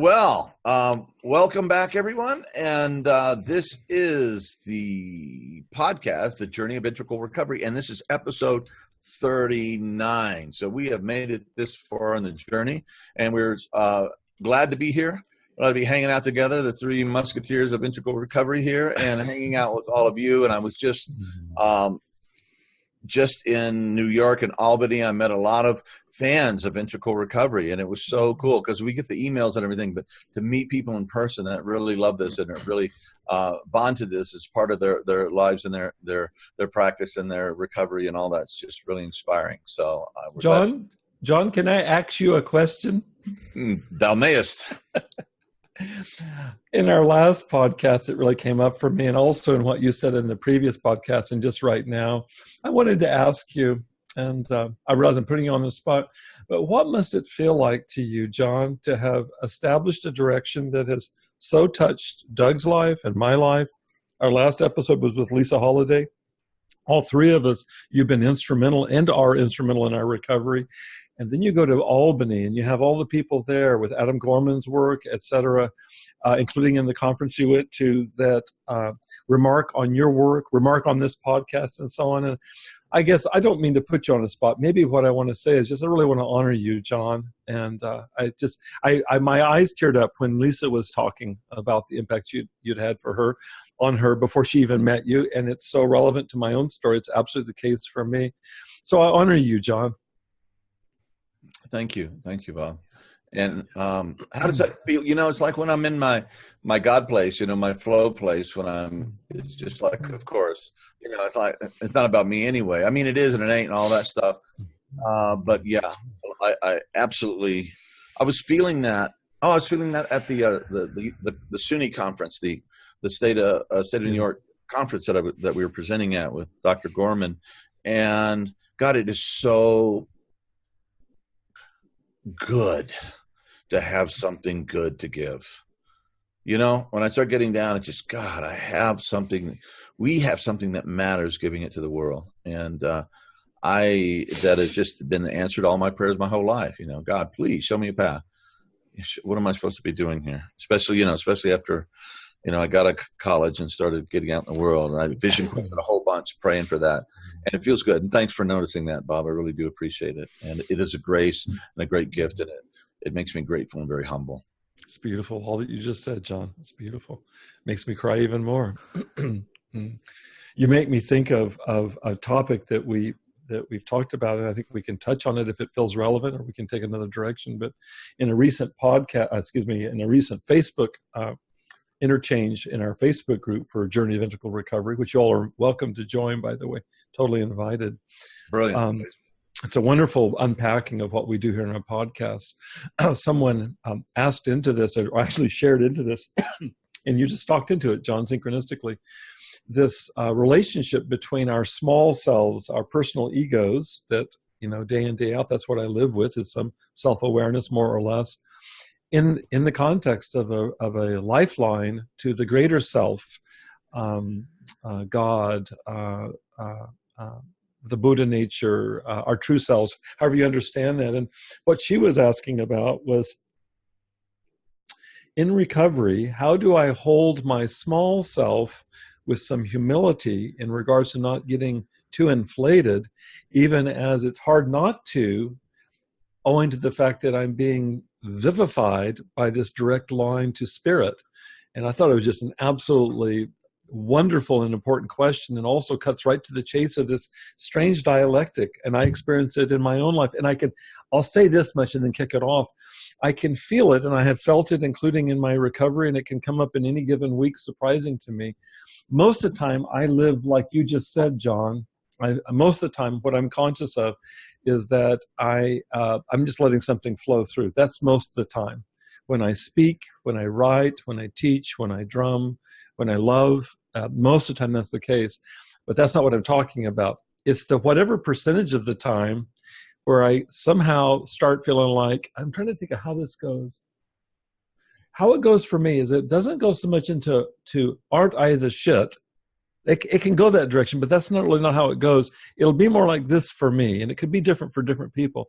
Well, welcome back, everyone. And this is the podcast, The Journey of Integral Recovery, and this is episode 39. So we have made it this far in the journey, and we're glad to be here. Glad to be hanging out together, the three musketeers of integral recovery here, and hanging out with all of you. And I was just in New York and Albany. I met a lot of fans of integral recovery, and it was so cool because we get the emails and everything, but to meet people in person that really love this and are really bond to this as part of their lives and their practice and their recovery and all that's just really inspiring. So John, can I ask you a question? Thou mayest. In our last podcast, it really came up for me, and also in what you said in the previous podcast, and just right now, I wanted to ask you, and I realize I'm putting you on the spot, but what must it feel like to you, John, to have established a direction that has so touched Doug's life and my life? Our last episode was with Lisa Holiday. All three of us, you've been instrumental and are instrumental in our recovery. And then you go to Albany and you have all the people there with Adam Gorman's work, et cetera, including in the conference you went to that remark on your work, remark on this podcast, and so on. And I guess I don't mean to put you on the spot. Maybe what I want to say is just I really want to honor you, John. And my eyes teared up when Lisa was talking about the impact you'd had on her before she even met you. And it's so relevant to my own story. It's absolutely the case for me. So I honor you, John. Thank you, Bob. And how does that feel? You know, it's like when I'm in my God place, my flow place. It's just like, of course, it's like it's not about me anyway. I mean, it is and it ain't and all that stuff. But yeah, I absolutely. I was feeling that. Oh, I was feeling that at the SUNY conference, the state of New York conference that we were presenting at with Dr. Gorman, and God, it is so good to have something good to give. When I start getting down, it's just, God, we have something that matters, giving it to the world. And that has just been the answer to all my prayers my whole life. God, please show me a path. What am I supposed to be doing here? Especially after, I got to college and started getting out in the world, and I vision quested a whole bunch, praying for that. And it feels good. And thanks for noticing that, Bob. I really do appreciate it. And it is a grace and a great gift, and it makes me grateful and very humble. It's beautiful. All that you just said, John. It's beautiful. Makes me cry even more. You make me think of a topic that we've talked about, and I think we can touch on it if it feels relevant, or we can take another direction. But in a recent in a recent Facebook interchange in our Facebook group for Journey of Integral Recovery, which you all are welcome to join, by the way, totally invited. Brilliant. It's a wonderful unpacking of what we do here in our podcast. Someone asked into this, or actually shared into this, and you just talked into it, John, synchronistically, this relationship between our small selves, our personal egos that, day in, day out, that's what I live with, is some self-awareness, more or less, in the context of a lifeline to the greater self, God, the Buddha nature, our true selves, however you understand that. And what she was asking about was, in recovery, how do I hold my small self with some humility in regards to not getting too inflated, even as it's hard not to, owing to the fact that I'm being vivified by this direct line to spirit? And I thought it was just an absolutely wonderful and important question, and also cuts right to the chase of this strange dialectic. And I experience it in my own life. And I'll say this much and then kick it off. I can feel it, and I have felt it, including in my recovery, and it can come up in any given week, surprising to me. Most of the time, I live like you just said, John. Most of the time, what I'm conscious of is that I'm just letting something flow through. That's most of the time. When I speak, when I write, when I teach, when I drum, when I love, most of the time that's the case. But that's not what I'm talking about. It's the whatever percentage of the time where I somehow start feeling like, I'm trying to think of how this goes. How it goes for me is it doesn't go so much into aren't I the shit? It can go that direction, but that's not really not how it goes. It'll be more like this for me, and it could be different for different people.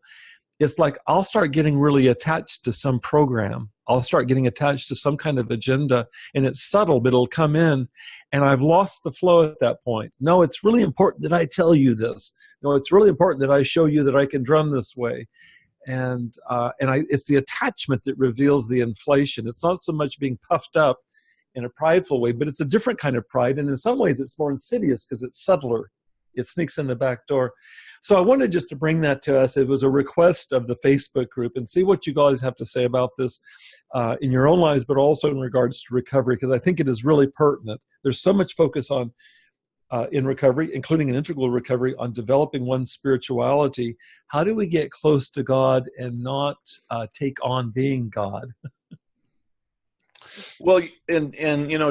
it's like I'll start getting really attached to some program. I'll start getting attached to some kind of agenda, and it's subtle, but it'll come in, and I've lost the flow at that point. No, it's really important that I tell you this. No, it's really important that I show you that I can drum this way. It's the attachment that reveals the inflation. It's not so much being puffed up in a prideful way, but it's a different kind of pride. And in some ways, it's more insidious because it's subtler. It sneaks in the back door. So I wanted just to bring that to us. It was a request of the Facebook group, and see what you guys have to say about this in your own lives, but also in regards to recovery, because I think it is really pertinent. There's so much focus on in recovery, including an integral recovery, on developing one's spirituality. How do we get close to God and not take on being God? Well, and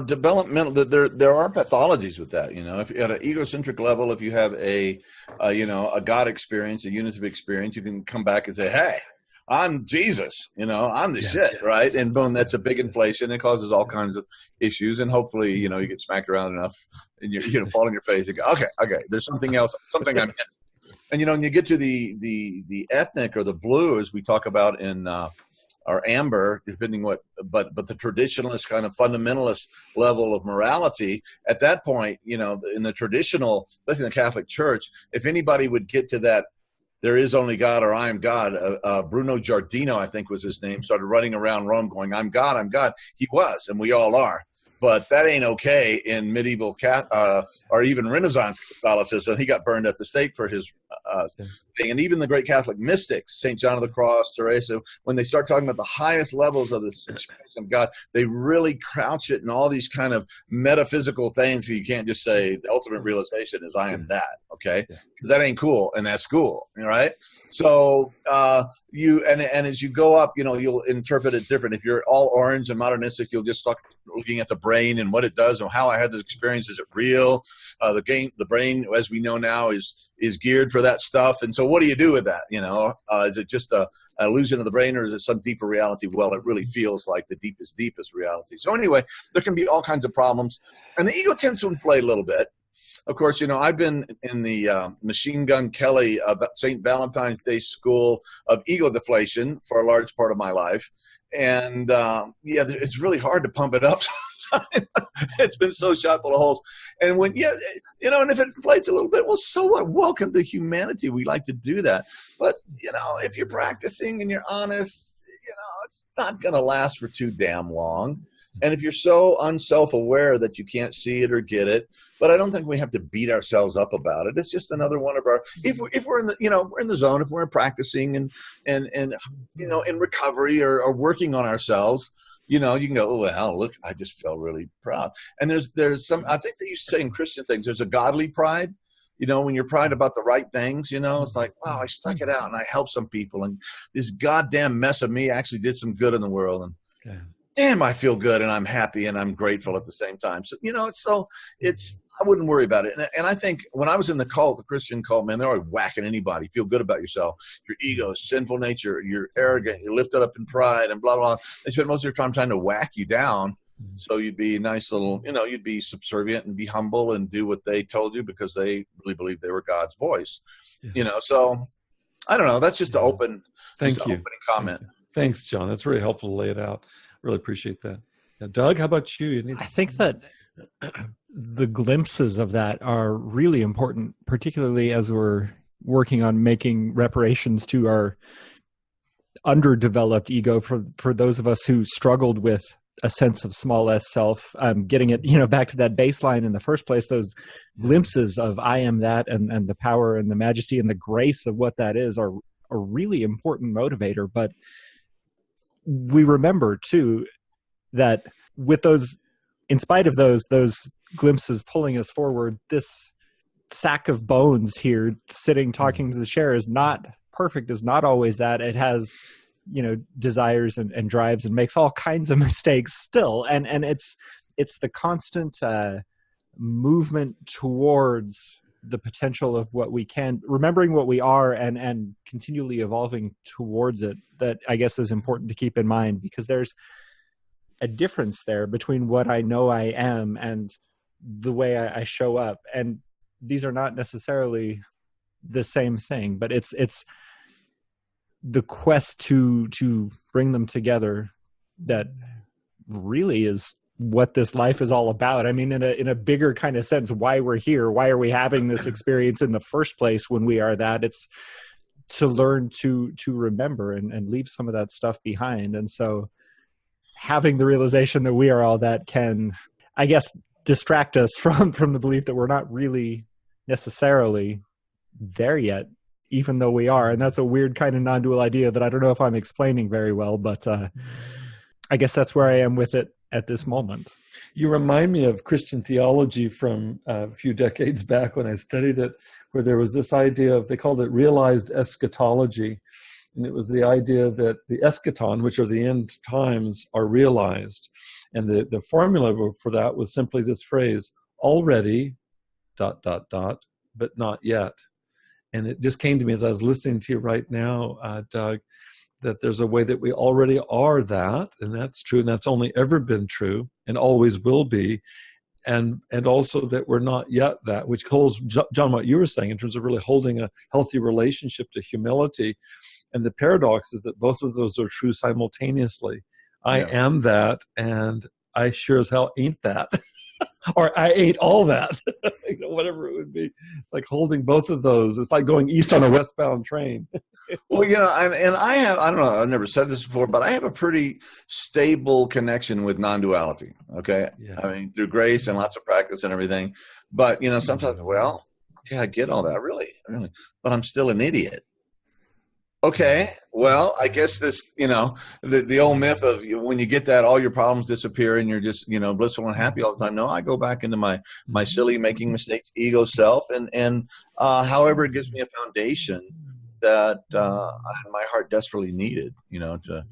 developmental, there are pathologies with that. If at an egocentric level, if you have a God experience, a unitive experience, you can come back and say, hey, I'm Jesus, I'm the shit, right? And boom, that's a big inflation. It causes all kinds of issues, and hopefully, you get smacked around enough, and you fall on your face and go, okay, there's something else, something I'm in. And when you get to the ethnic or the blue, as we talk about in or amber, depending but the traditionalist kind of fundamentalist level of morality, at that point, in the traditional, especially in the Catholic Church, if anybody would get to that, there is only God or I am God, Bruno Giardino, I think was his name, started running around Rome going, I'm God, I'm God. He was, and we all are. But that ain't okay in medieval or even Renaissance Catholicism. He got burned at the stake for his thing. And even the great Catholic mystics, St. John of the Cross, Teresa, when they start talking about the highest levels of this experience of God, they really crouch it in all these kind of metaphysical things. You can't just say the ultimate realization is I am that, okay? Because that ain't cool, and that's cool, right? So as you go up, you'll interpret it different. If you're all orange and modernistic, you'll just start looking at the brain and what it does and how I had this experience. Is it real? The brain, as we know now, is geared for that stuff. And so what do you do with that? Is it just an illusion of the brain, or is it some deeper reality? Well, it really feels like the deepest reality. So anyway, there can be all kinds of problems. And the ego tends to inflate a little bit. Of course, I've been in the Machine Gun Kelly St. Valentine's Day School of ego deflation for a large part of my life. And it's really hard to pump it up sometimes. It's been so shot full of holes. And and if it inflates a little bit, well, so what? Welcome to humanity. We like to do that. But, if you're practicing and you're honest, it's not going to last for too damn long. And if you're so unself-aware that you can't see it or get it, but I don't think we have to beat ourselves up about it. It's just another one of our, if we're in the, we're in the zone, if we're practicing and in recovery or working on ourselves, you can go, oh, well, look, I just felt really proud. And there's some, I think they used to say in Christian things, there's a godly pride. When you're pride about the right things, it's like, wow, I stuck it out and I helped some people. And this goddamn mess of me actually did some good in the world. And damn, I feel good and I'm happy and I'm grateful at the same time. So, I wouldn't worry about it. And I think when I was in the cult, the Christian cult, man, they're always whacking anybody. Feel good about yourself. Your ego, sinful nature, you're arrogant, you're lifted up in pride and blah, blah. They spend most of their time trying to whack you down. So you'd be a nice little, you'd be subservient and be humble and do what they told you because they really believed they were God's voice. So I don't know. That's just an opening comment. Thanks, John. That's very helpful to lay it out. Really appreciate that. Now, Doug, how about you? I think that the glimpses of that are really important, particularly as we're working on making reparations to our underdeveloped ego for those of us who struggled with a sense of small s self, getting it, back to that baseline in the first place, those glimpses of I am that and the power and the majesty and the grace of what that is are a really important motivator. But we remember too that with those, in spite of those glimpses pulling us forward, this sack of bones here sitting talking to the chair is not perfect, is not always that. It has desires and drives and makes all kinds of mistakes still, and it's the constant movement towards the potential of what we can, remembering what we are and continually evolving towards it, that I guess is important to keep in mind, because there's a difference there between what I know I am and the way I show up. And these are not necessarily the same thing, but it's the quest to bring them together that really is what this life is all about. I mean, in a bigger kind of sense, why we're here, why are we having this experience in the first place when we are that? It's to learn to remember and leave some of that stuff behind. And so having the realization that we are all that can, I guess, distract us from the belief that we're not really necessarily there yet, even though we are. And that's a weird kind of non-dual idea that I don't know if I'm explaining very well, but I guess that's where I am with it at this moment. You remind me of Christian theology from a few decades back when I studied it, where there was this idea of, they called it realized eschatology. And it was the idea that the eschaton, which are the end times, are realized. And the formula for that was simply this phrase, already, ... but not yet. And it just came to me as I was listening to you right now, Doug, that there's a way that we already are that, and that's true, and that's only ever been true, and always will be, and also that we're not yet that, which calls, John, what you were saying in terms of really holding a healthy relationship to humility. And the paradox is that both of those are true simultaneously. I am that, and I sure as hell ain't that. Or I ate all that, whatever it would be. It's like holding both of those. It's like going east on a westbound train. Well, and I don't know, I've never said this before, but I have a pretty stable connection with non-duality. Okay. Yeah. I mean, through grace and lots of practice and everything. But, sometimes, okay, I get all that, really, but I'm still an idiot. Okay, well, I guess this, the old myth of when you get that, all your problems disappear and you're just, blissful and happy all the time. No, I go back into my silly, making mistakes, ego self. And however, it gives me a foundation that my heart desperately needed, to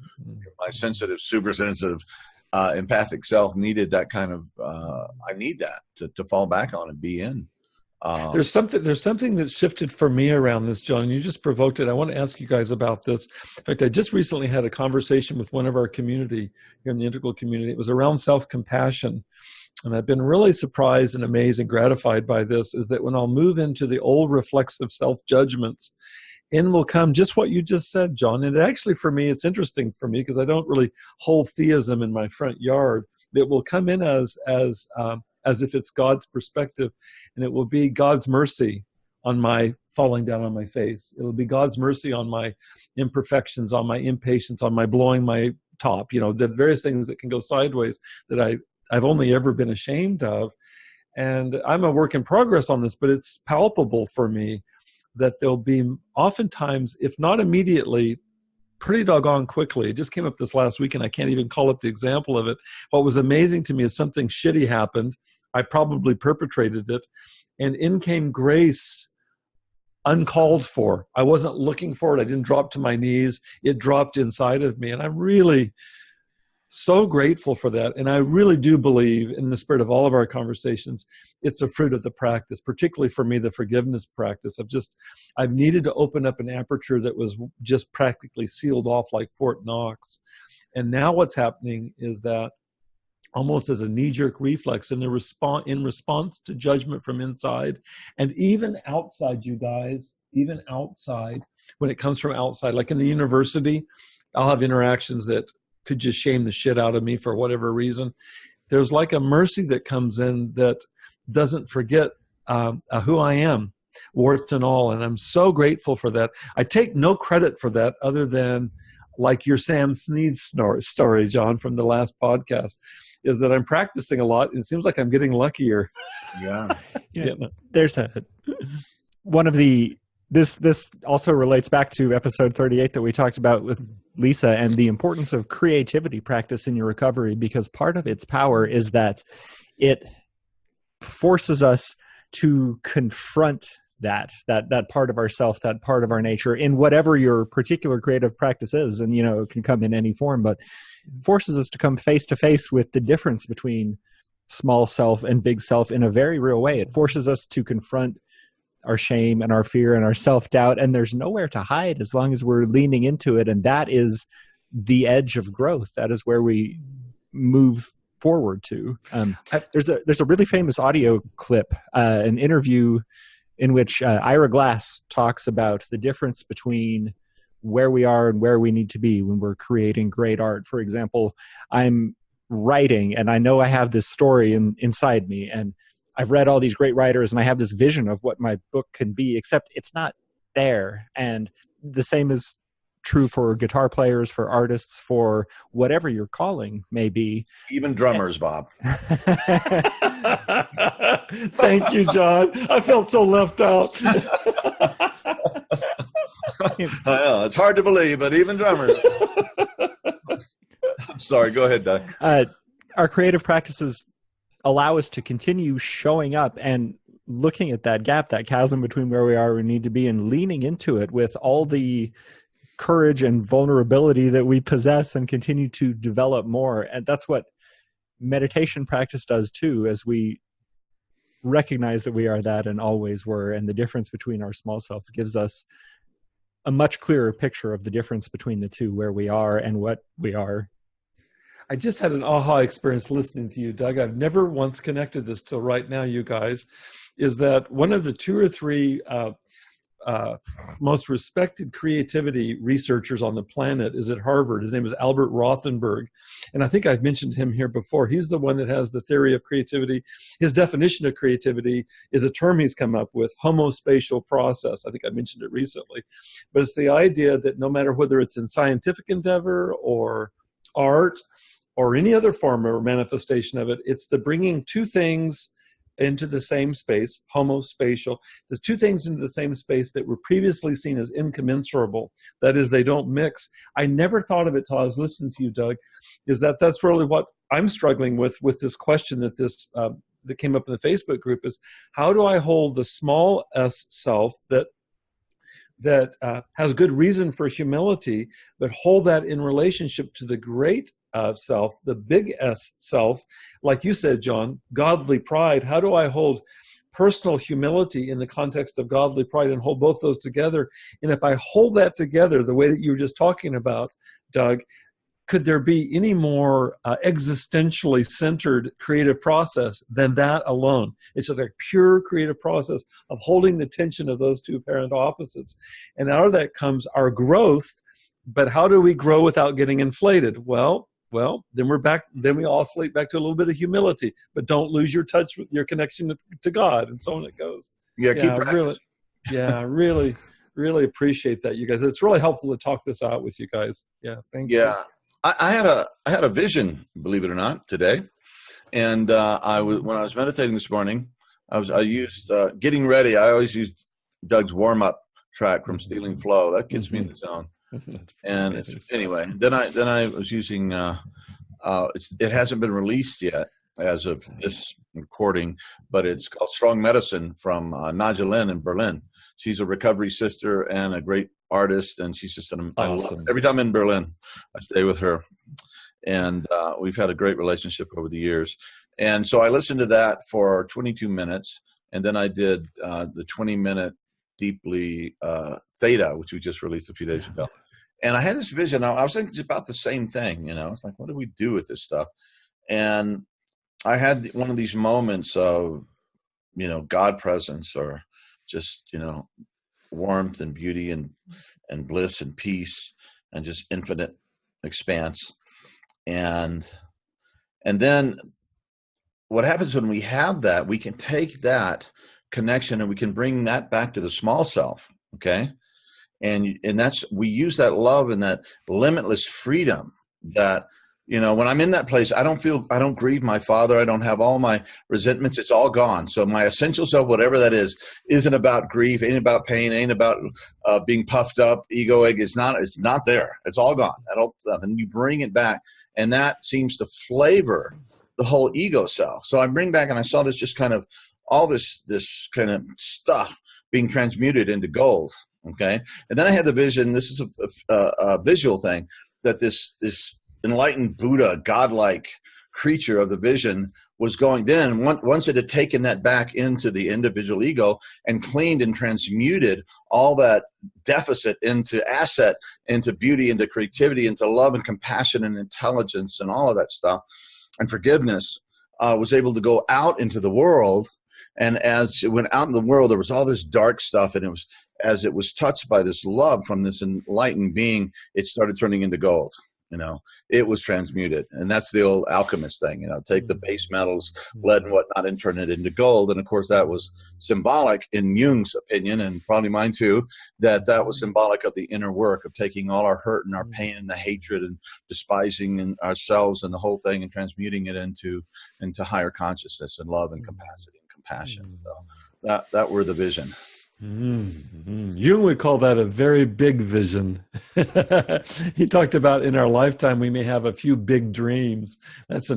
my sensitive, super sensitive, empathic self needed that kind of, I need that to fall back on and be in. There's something that shifted for me around this, John. You just provoked it. I want to ask you guys about this. In fact, I just recently had a conversation with one of our community here in the integral community. It was around self-compassion. And I've been really surprised and amazed and gratified by this, is that when I'll move into the old reflexive self-judgments, in will come just what you just said, John. And actually, for me, it's interesting for me because I don't really hold theism in my front yard. It will come in as if it's God's perspective, and it will be God's mercy on my falling down on my face. It will be God's mercy on my imperfections, on my impatience, on my blowing my top, the various things that can go sideways that I've only ever been ashamed of. And I'm a work in progress on this, but it's palpable for me that there'll be oftentimes, if not immediately, pretty doggone quickly. It just came up this last week, and I can't even call up the example of it. What was amazing to me is something shitty happened. I probably perpetrated it, and in came grace uncalled for. I wasn't looking for it. I didn't drop to my knees. It dropped inside of me, and I'm really so grateful for that. And I really do believe, in the spirit of all of our conversations, it's a fruit of the practice, particularly for me, the forgiveness practice. I've needed to open up an aperture that was just practically sealed off like Fort Knox. And now what's happening is that, almost as a knee-jerk reflex, in response to judgment from inside and even outside, you guys, even outside, when it comes from outside, like in the university, I'll have interactions that could just shame the shit out of me for whatever reason. There's like a mercy that comes in that doesn't forget who I am, warts and all. And I'm so grateful for that. I take no credit for that other than, like your Sam Sneed story, John, from the last podcast, is that I'm practicing a lot, and it seems like I'm getting luckier. Yeah. There's one of the, this also relates back to episode 38 that we talked about with Lisa, and the importance of creativity practice in your recovery, because part of its power is that it forces us to confront that part of ourself, that part of our nature, in whatever your particular creative practice is. And, it can come in any form, but forces us to come face to face with the difference between small self and big self in a very real way. It forces us to confront our shame and our fear and our self-doubt, and there's nowhere to hide as long as we're leaning into it. And that is the edge of growth. That is where we move forward to. There's a really famous audio clip, an interview in which Ira Glass talks about the difference between where we are and where we need to be when we're creating great art. For example, I'm writing and I know I have this story inside me, and I've read all these great writers and I have this vision of what my book can be, except it's not there. And the same is true for guitar players, for artists, for whatever your calling may be. Even drummers, Bob. Thank you, John. I felt so left out. Well, it's hard to believe, but even drummers. I'm sorry. Go ahead, Doug. Our creative practices allow us to continue showing up and looking at that gap, that chasm between where we are and we need to be, and leaning into it with all the courage and vulnerability that we possess and continue to develop more. And that's what meditation practice does too, as we recognize that we are that and always were. And the difference between our small self gives us a much clearer picture of the difference between the two, where we are and what we are. I just had an aha experience listening to you, Doug. I've never once connected this till right now, you guys, is that one of the 2 or 3 most respected creativity researchers on the planet is at Harvard. His name is Albert Rothenberg. And I think I've mentioned him here before. He's the one that has the theory of creativity. His definition of creativity is a term he's come up with, homospatial process. I think I mentioned it recently. But it's the idea that no matter whether it's in scientific endeavor or art or any other form or manifestation of it, it's the bringing 2 things into the same space, homospatial, the 2 things into the same space that were previously seen as incommensurable. That is, they don't mix. I never thought of it till I was listening to you, Doug, is that that's really what I'm struggling with this question that that came up in the Facebook group is, how do I hold the small s self that has good reason for humility, but hold that in relationship to the great self, the big S self, like you said, John, godly pride. How do I hold personal humility in the context of godly pride and hold both those together? And if I hold that together the way that you were just talking about, Doug, could there be any more existentially centered creative process than that alone? It's just a pure creative process of holding the tension of those 2 apparent opposites. And out of that comes our growth. But how do we grow without getting inflated? Well, then we're back. Then we oscillate back to a little bit of humility, but don't lose your touch with your connection to God, and so on it goes. Keep practicing. Really appreciate that, you guys. It's really helpful to talk this out with you guys. Yeah, thank you. Yeah, I had a vision, believe it or not, today, and when I was meditating this morning, I used getting ready. I always use Doug's warm up track from Stealing Flow. That gets me in the zone. And anyway, then I was using it hasn't been released yet as of this recording, but it's called Strong Medicine from Nadja Lin in Berlin. She's a recovery sister and a great artist, and she's just awesome. Every time I'm in Berlin, I stay with her, and we've had a great relationship over the years. And so I listened to that for 22 minutes, and then I did the 20-minute Deeply Theta, which we just released a few days ago. And I had this vision. I was thinking about the same thing, It's like, what do we do with this stuff? And I had one of these moments of, God presence, or just, warmth and beauty and bliss and peace and just infinite expanse. And then what happens when we have that, we can take that connection and we can bring that back to the small self. Okay. And we use that love and that limitless freedom that, when I'm in that place, I don't grieve my father. I don't have all my resentments. It's all gone. So my essential self, whatever that is, isn't about grief, ain't about pain, ain't about being puffed up, ego egg. It's not there. It's all gone. That old stuff. And you bring it back. And that seems to flavor the whole ego self. So I bring back, and I saw this just kind of, all this kind of stuff being transmuted into gold. Okay. And then I had the vision, this is a visual thing, that this enlightened Buddha, godlike creature of the vision was going, then once it had taken that back into the individual ego and cleaned and transmuted all that deficit into asset, into beauty, into creativity, into love and compassion and intelligence and all of that stuff and forgiveness, was able to go out into the world And as it went out in the world, there was all this dark stuff, and it was, as it was touched by this love from this enlightened being, it started turning into gold. It was transmuted. And that's the old alchemist thing, take the base metals, lead and whatnot, and turn it into gold. And of course, that was symbolic in Jung's opinion, and probably mine too, that was symbolic of the inner work of taking all our hurt and our pain and the hatred and despising ourselves and the whole thing, and transmuting it into higher consciousness and love and capacity and compassion. So that were the vision. Jung would call that a very big vision. He talked about, in our lifetime we may have a few big dreams. That's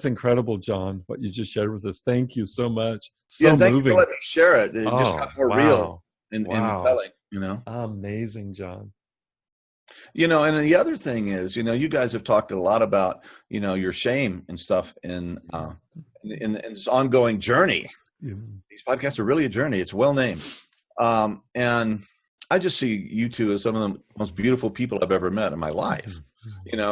incredible, John, what you just shared with us. Thank you so much. So thank moving. you for letting me share it. It just got more real in the telling. Amazing, John. And the other thing is, you guys have talked a lot about, your shame and stuff in this ongoing journey. These podcasts are really a journey. It's well named. And I just see you two as some of the most beautiful people I've ever met in my life.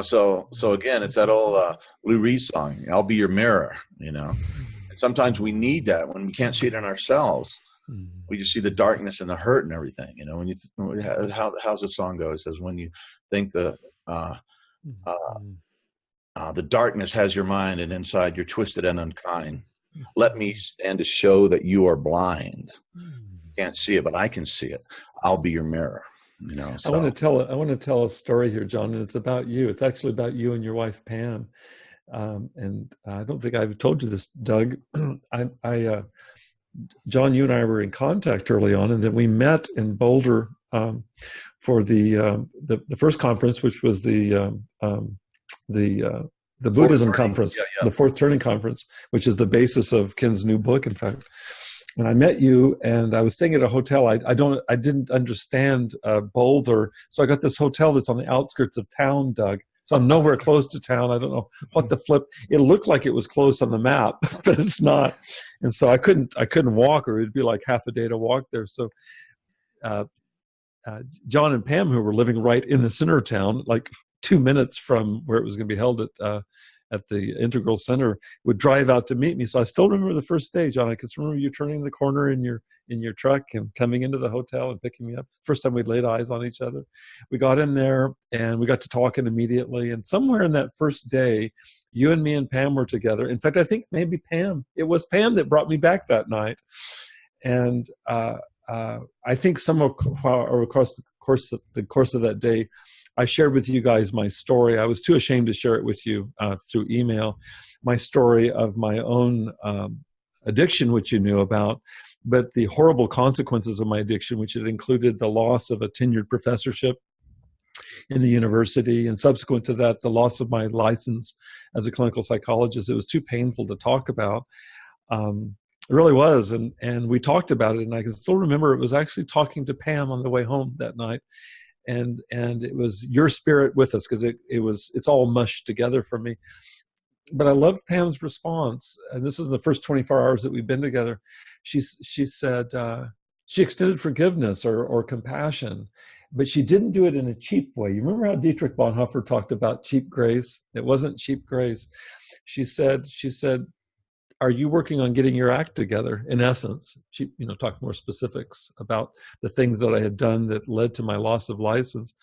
So again, it's that old Lou Reed song, "I'll be your mirror." And sometimes we need that when we can't see it in ourselves. We just see the darkness and the hurt and everything. When how's the song go? It says, when you think the darkness has your mind, and inside you're twisted and unkind. Let me stand to show that you are blind. Can't see it, but I can see it. I'll be your mirror. So. I want to tell a story here, John, and it's about you. It's actually about you and your wife, Pam. And I don't think I've told you this, Doug. John, you and I were in contact early on, and then we met in Boulder for the first conference, which was the Buddhism conference, the Fourth Turning Conference, which is the basis of Ken's new book, in fact. And I met you, and I was staying at a hotel. I didn't understand Boulder, so I got this hotel that's on the outskirts of town, Doug. So I'm nowhere close to town. I don't know what the flip. It looked like it was close on the map, but it's not. And so I couldn't walk, or it'd be like half a day to walk there. So John and Pam, who were living right in the center of town, like 2 minutes from where it was going to be held at the Integral Center, would drive out to meet me. So I still remember the first day, John. I can remember you turning the corner in your truck and coming into the hotel and picking me up. First time we'd laid eyes on each other. We got in there and we got to talking immediately. And somewhere in that first day, you and me and Pam were together. In fact, I think maybe it was Pam that brought me back that night. And I think somewhere across the course of that day, I shared with you guys my story. I was too ashamed to share it with you through email, my story of my own addiction, which you knew about, but the horrible consequences of my addiction, which had included the loss of a tenured professorship in the university, and subsequent to that, the loss of my license as a clinical psychologist. It was too painful to talk about. It really was, and we talked about it, and I can still remember it was actually talking to Pam on the way home that night. And it was your spirit with us, because it's all mushed together for me. But I loved Pam's response, and this is the first 24 hours that we've been together. She said she extended forgiveness or compassion, but she didn't do it in a cheap way. You remember how Dietrich Bonhoeffer talked about cheap grace? It wasn't cheap grace. She said, "Are you working on getting your act together?" In essence, she talked more specifics about the things that I had done that led to my loss of license.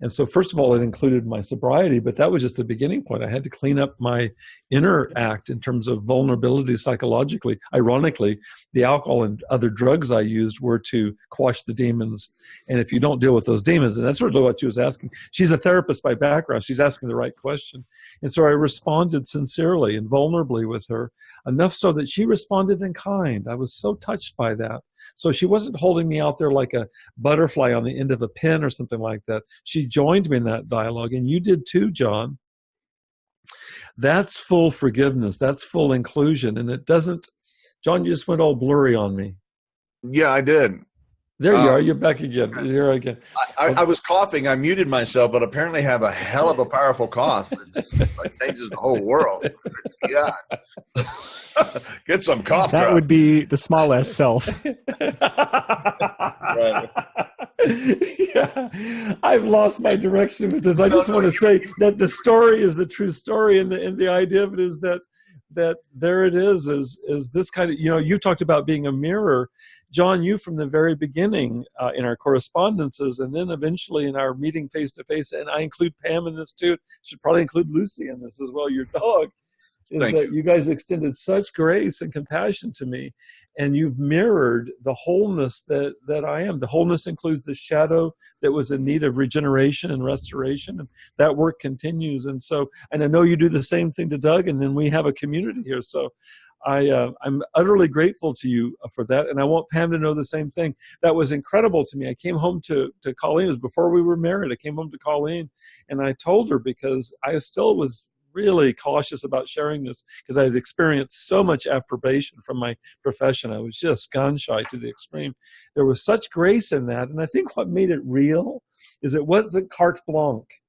And so first of all, it included my sobriety, but that was just the beginning point. I had to clean up my inner act in terms of vulnerability psychologically. Ironically, the alcohol and other drugs I used were to quash the demons. And if you don't deal with those demons, and that's sort of what she was asking. She's a therapist by background. She's asking the right question. And so I responded sincerely and vulnerably with her, enough so that she responded in kind. I was so touched by that. So she wasn't holding me out there like a butterfly on the end of a pin or something like that. She joined me in that dialogue, and you did too, John. That's full forgiveness. That's full inclusion. And it doesn't, John, you just went all blurry on me. Yeah, I did. There you are. You're back again. You're here again. I was coughing. I muted myself, but apparently have a hell of a powerful cough. It just changes the whole world. Yeah. Get some cough That drop. would be the small s self. Right. Yeah, I've lost my direction with this. I just want to say that the story is the true story, and the idea of it is that that there it is this kind of, you talked about being a mirror. John, you from the very beginning in our correspondences, and then eventually in our meeting face to face, and I include Pam in this too, should probably include Lucy in this as well, your dog, is Thank that you. you guys extended such grace and compassion to me, and you've mirrored the wholeness that I am. The wholeness includes the shadow that was in need of regeneration and restoration, and that work continues. And I know you do the same thing to Doug, and then we have a community here. So I'm utterly grateful to you for that, and I want Pam to know the same thing. That was incredible to me. I came home to Colleen. It was before we were married. I came home to Colleen, and I told her, because I still was really cautious about sharing this, because I had experienced so much approbation from my profession. I was just gun shy to the extreme. There was such grace in that, and I think what made it real is it wasn't carte blanche.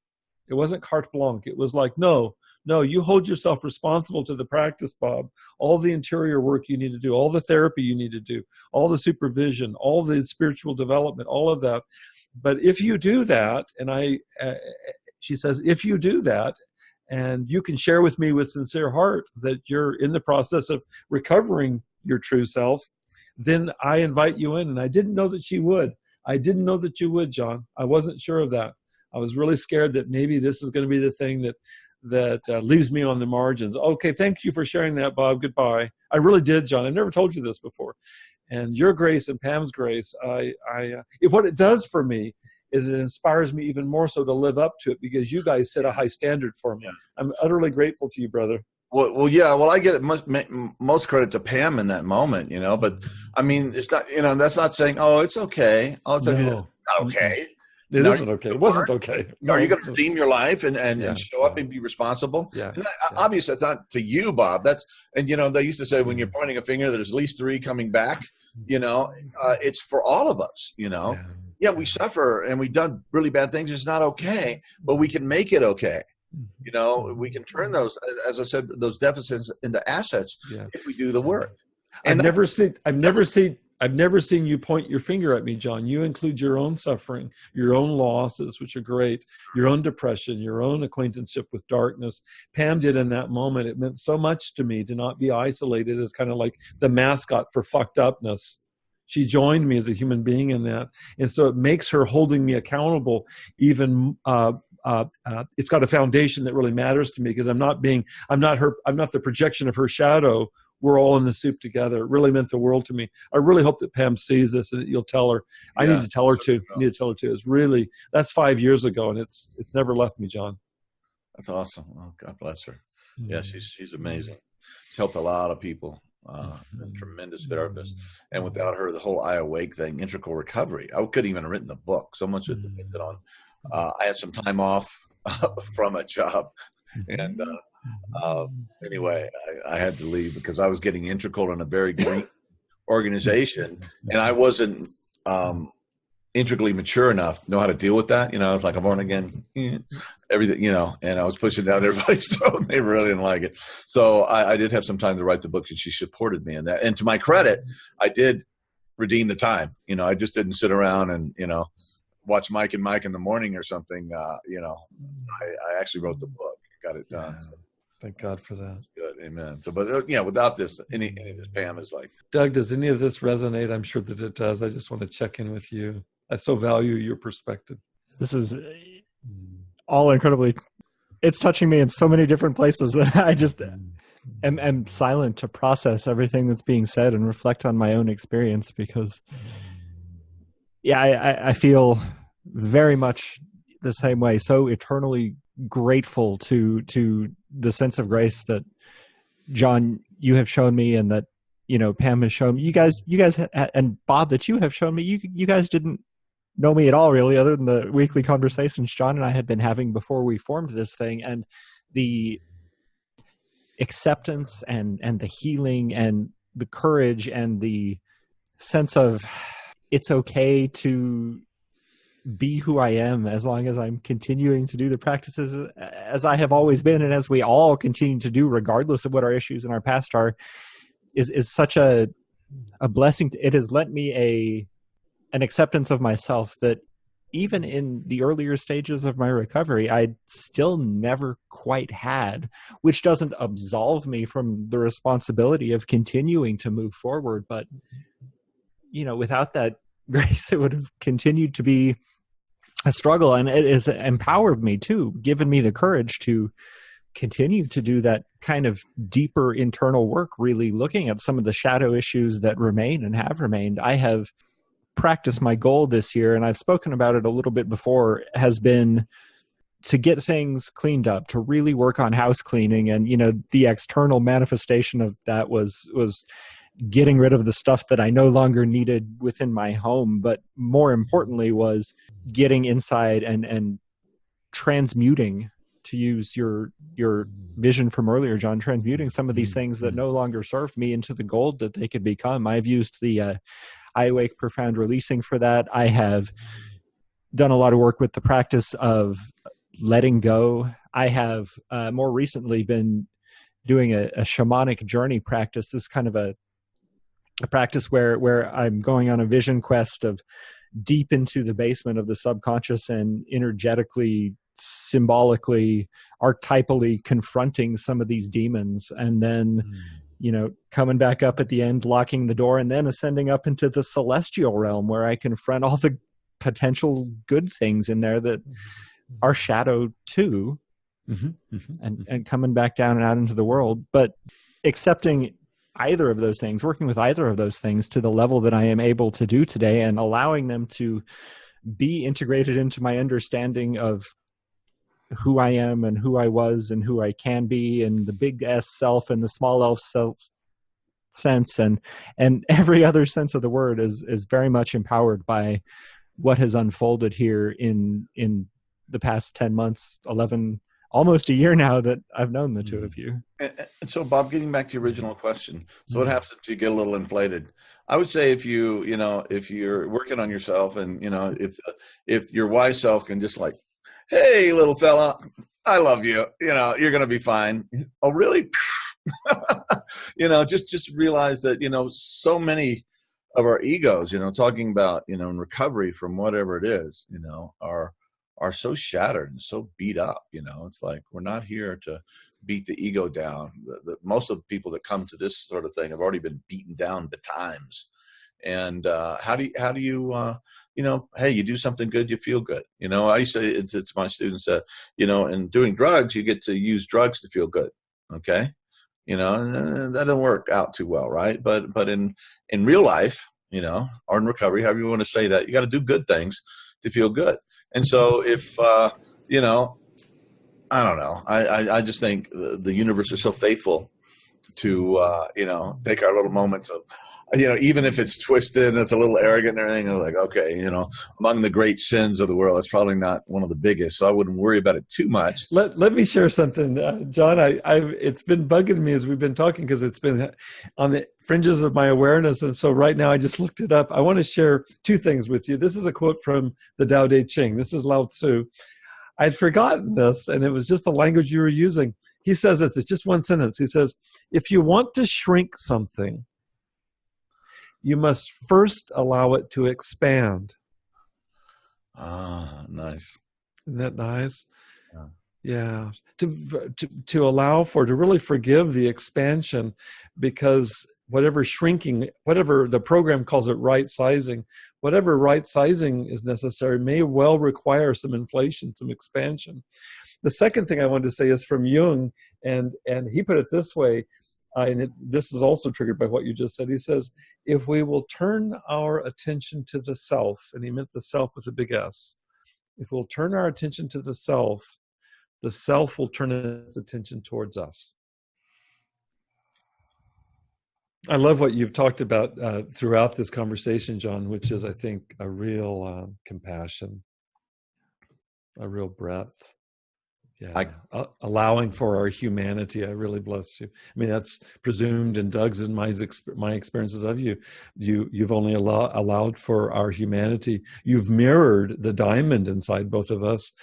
It wasn't carte blanche. It was like, no, you hold yourself responsible to the practice, Bob. All the interior work you need to do, all the therapy you need to do, all the supervision, all the spiritual development, all of that. But if you do that, and she says, if you do that, and you can share with me with sincere heart that you're in the process of recovering your true self, then I invite you in. And I didn't know that she would. I didn't know that you would, John. I wasn't sure of that. I was really scared that maybe this is going to be the thing that leaves me on the margins. Okay, thank you for sharing that, Bob. Goodbye. I really did, John. I've never told you this before. And your grace and Pam's grace, what it does for me is it inspires me even more so to live up to it, because you guys set a high standard for me. I'm utterly grateful to you, brother. Well, yeah. Well, I get most credit to Pam in that moment, but I mean, it's not, that's not saying, oh, it's okay. Oh, it's okay. It's not okay. It isn't okay. It wasn't okay. No, are you going to redeem your life and show up and be responsible? Yeah. Obviously, it's not to you, Bob. They used to say when you're pointing a finger, there's at least 3 coming back. It's for all of us. Yeah, we suffer and we've done really bad things. It's not okay, but we can make it okay. We can turn those, as I said, those deficits into assets if we do the work. And I've never seen you point your finger at me, John. You include your own suffering, your own losses, which are great, your own depression, your own acquaintanceship with darkness. Pam did in that moment. It meant so much to me to not be isolated as kind of like the mascot for fucked upness. She joined me as a human being in that. And so it makes her holding me accountable even, it's got a foundation that really matters to me, because I'm not the projection of her shadow. We're all in the soup together. It really meant the world to me. I really hope that Pam sees this and that you'll tell her. I need to tell her too. It's really, that's 5 years ago, and it's never left me, John. That's awesome. Oh, God bless her. Yeah, she's amazing. She helped a lot of people. A tremendous therapist. And without her, the whole I Awake thing, integral recovery, I couldn't even have written the book. So much it depended on. I had some time off from a job, and anyway, I had to leave because I was getting integral in a very green organization, and I wasn't integrally mature enough to know how to deal with that. I was like, I'm born again, everything, and I was pushing down everybody's throat, and they really didn't like it. So I did have some time to write the book, and she supported me in that. And to my credit, I did redeem the time. I just didn't sit around and, watch Mike and Mike in the morning or something. I actually wrote the book, got it done. Yeah. Thank God for that. That's good. Amen. So, but without this, any of this, Pam is like. Doug, does any of this resonate? I'm sure that it does. I just want to check in with you. I so value your perspective. This is all incredibly, it's touching me in so many different places that I just am silent to process everything that's being said and reflect on my own experience, because I feel very much the same way. So eternally grateful to the sense of grace that, John, you have shown me, and that, Pam has shown me. You guys, and Bob, that you have shown me. You guys didn't know me at all, really, other than the weekly conversations John and I had been having before we formed this thing, and the acceptance and the healing and the courage and the sense of it's okay to be who I am as long as I'm continuing to do the practices as I have always been, and as we all continue to do, regardless of what our issues in our past are, is such a blessing. It has lent me an acceptance of myself that even in the earlier stages of my recovery, I still never quite had, which doesn't absolve me from the responsibility of continuing to move forward. But, without that grace, it would have continued to be a struggle. And it has empowered me too, given me the courage to continue to do that kind of deeper internal work, really looking at some of the shadow issues that remain and have remained. I have practiced my goal this year, and I've spoken about it a little bit before, has been to get things cleaned up, to really work on house cleaning. And, the external manifestation of that was getting rid of the stuff that I no longer needed within my home. But more importantly was getting inside and transmuting, to use your vision from earlier, John, transmuting some of these things that no longer served me into the gold that they could become. I've used the I Awake Profound Releasing for that. I have done a lot of work with the practice of letting go. I have more recently been doing a shamanic journey practice. This is kind of a practice where I'm going on a vision quest of deep into the basement of the subconscious and energetically, symbolically, archetypally confronting some of these demons, and then coming back up at the end, locking the door, and then ascending up into the celestial realm where I confront all the potential good things in there that are shadow too, and coming back down and out into the world. But accepting either of those things, working with either of those things to the level that I am able to do today, and allowing them to be integrated into my understanding of who I am and who I was and who I can be, and the big S self and the small L self sense, and every other sense of the word is very much empowered by what has unfolded here in the past 10 months, 11, almost a year now that I've known the two of you. And so, Bob, getting back to your original question, so what happens if you get a little inflated? I would say if you're working on yourself, and if your wise self can just like, hey, little fella, I love you. You're going to be fine. Oh, really? Just realize that, so many of our egos, talking about, in recovery from whatever it is, are so shattered and so beat up. It's like, we're not here to beat the ego down. Most of the people that come to this sort of thing have already been beaten down betimes. And how do you hey, you do something good, you feel good. I used to say to my students that, in doing drugs, you get to use drugs to feel good. Okay. And that didn't work out too well. Right. But in real life, or in recovery, however you want to say that, you got to do good things to feel good. And so if, I don't know, I just think the universe is so faithful to, take our little moments of, even if it's twisted and it's a little arrogant and everything, I'm like, okay, among the great sins of the world, it's probably not one of the biggest, so I wouldn't worry about it too much. Let me share something, John. It's been bugging me as we've been talking, because it's been on the fringes of my awareness, and so right now I just looked it up. I want to share two things with you. This is a quote from the Tao Te Ching. This is Lao Tzu. I'd forgotten this, and it was just the language you were using. He says this, it's just one sentence. He says, if you want to shrink something, you must first allow it to expand. Ah, nice. Isn't that nice? Yeah. To allow for, to really forgive the expansion, because whatever shrinking, whatever the program calls it right sizing, whatever right sizing is necessary may well require some inflation, some expansion. The second thing I wanted to say is from Jung, and he put it this way, this is also triggered by what you just said. He says, if we will turn our attention to the self, and he meant the self with a big S, if we'll turn our attention to the self will turn its attention towards us. I love what you've talked about throughout this conversation, John, which is, I think, a real compassion, a real breadth. Yeah, allowing for our humanity. I really bless you. I mean, that's presumed in Doug's and my experiences of you. You've only allowed for our humanity. You've mirrored the diamond inside both of us,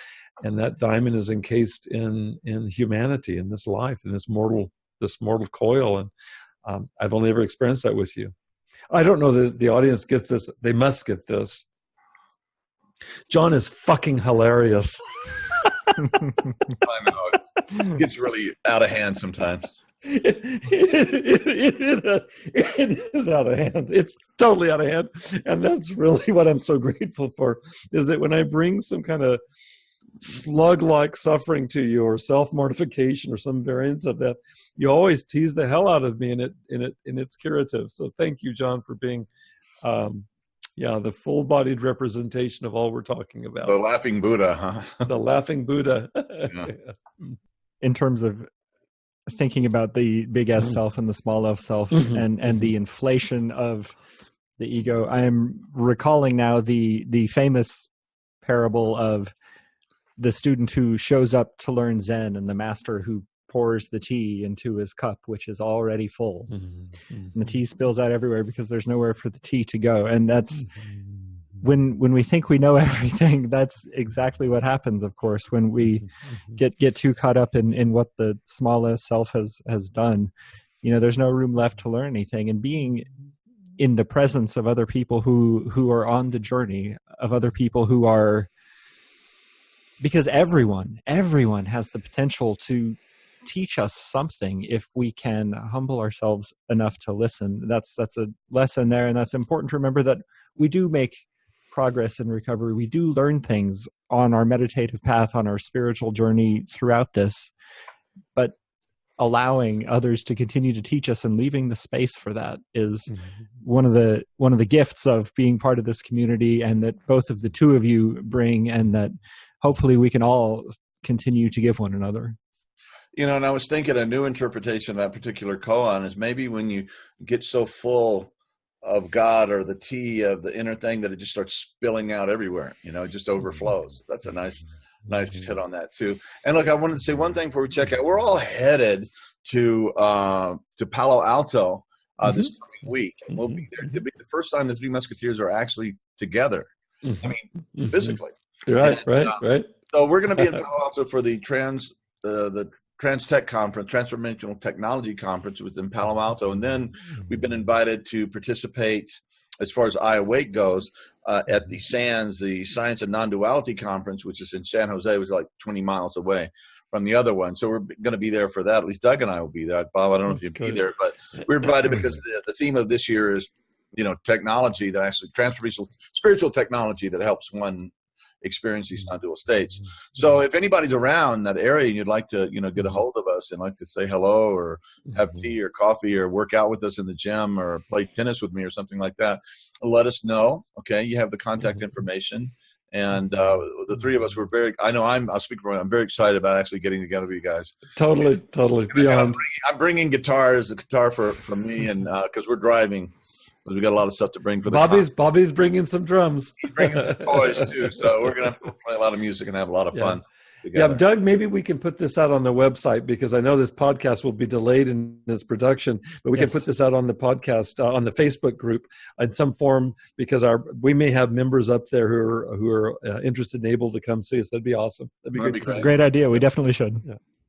and that diamond is encased in humanity, in this life, in this mortal coil. And I've only ever experienced that with you. I don't know that the audience gets this. They must get this. John is fucking hilarious. I know it gets really out of hand sometimes. It is out of hand. It's totally out of hand. And that's really what I'm so grateful for, is that when I bring some kind of slug-like suffering to you, or self-mortification, or some variance of that, you always tease the hell out of me, and it's curative. So thank you, John, for being the full-bodied representation of all we're talking about. The laughing Buddha, huh? The laughing Buddha. Yeah. In terms of thinking about the big S self and the small f self, and the inflation of the ego, I am recalling now the famous parable of the student who shows up to learn Zen, and the master who pours the tea into his cup, which is already full. And the tea spills out everywhere because there's nowhere for the tea to go. And that's when we think we know everything, that's exactly what happens, of course, when we get too caught up in what the smallest self has done. There's no room left to learn anything. And being in the presence of other people who are on the journey, of other people who are, because everyone has the potential to teach us something if we can humble ourselves enough to listen. That's a lesson there, and that's important to remember, that we do make progress in recovery. We do learn things on our meditative path, on our spiritual journey throughout this, but allowing others to continue to teach us and leaving the space for that is one of the gifts of being part of this community, and that both of the two of you bring, and that hopefully we can all continue to give one another. And I was thinking a new interpretation of that particular koan is maybe when you get so full of God or the tea of the inner thing that it just starts spilling out everywhere, it just overflows. That's a nice hit on that too. And look, I wanted to say one thing before we check out. We're all headed to Palo Alto this coming week. And we'll be there. It'll be the first time the Three Musketeers are actually together. I mean, physically. Right. So we're going to be in Palo Alto for the Trans-Tech Conference, Transformational Technology Conference, was in Palo Alto. And then we've been invited to participate, as far as iAwake goes, at the SANS, the Science and Non-Duality Conference, which is in San Jose. It was like 20 miles away from the other one. So we're going to be there for that. At least Doug and I will be there. Bob, I don't know if you'll be there, but we're invited because the theme of this year is, technology that actually, transformational spiritual technology that helps one experience these non-dual states. So if anybody's around that area and you'd like to, get a hold of us and like to say hello or have tea or coffee or work out with us in the gym or play tennis with me or something like that, let us know. Okay. You have the contact information. And the three of us were I'll speak for I'm very excited about actually getting together with you guys. Totally. Beyond. I'm bringing guitars, a guitar for me, and because we're driving. We got a lot of stuff to bring for the Bobby's bringing some drums. He's bringing some toys too, so we're gonna play a lot of music and have a lot of fun together. Yeah, Doug, maybe we can put this out on the website, because I know this podcast will be delayed in its production, but we can put this out on the podcast on the Facebook group in some form, because we may have members up there who are interested and able to come see us. That'd be awesome. That'd be great. It's a great idea. We definitely should.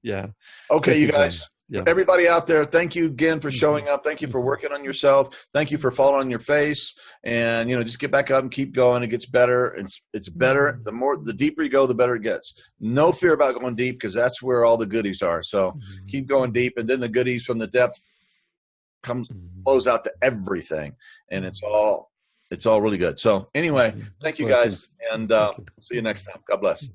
Yeah. Okay, you guys. Yeah. Everybody out there, thank you again for showing up. Thank you for working on yourself. Thank you for falling on your face. And, just get back up and keep going. It gets better. It's better. The deeper you go, the better it gets. No fear about going deep, because that's where all the goodies are. So keep going deep. And then the goodies from the depth flows out to everything. And it's all really good. So anyway, thank you guys. And see you next time. God bless.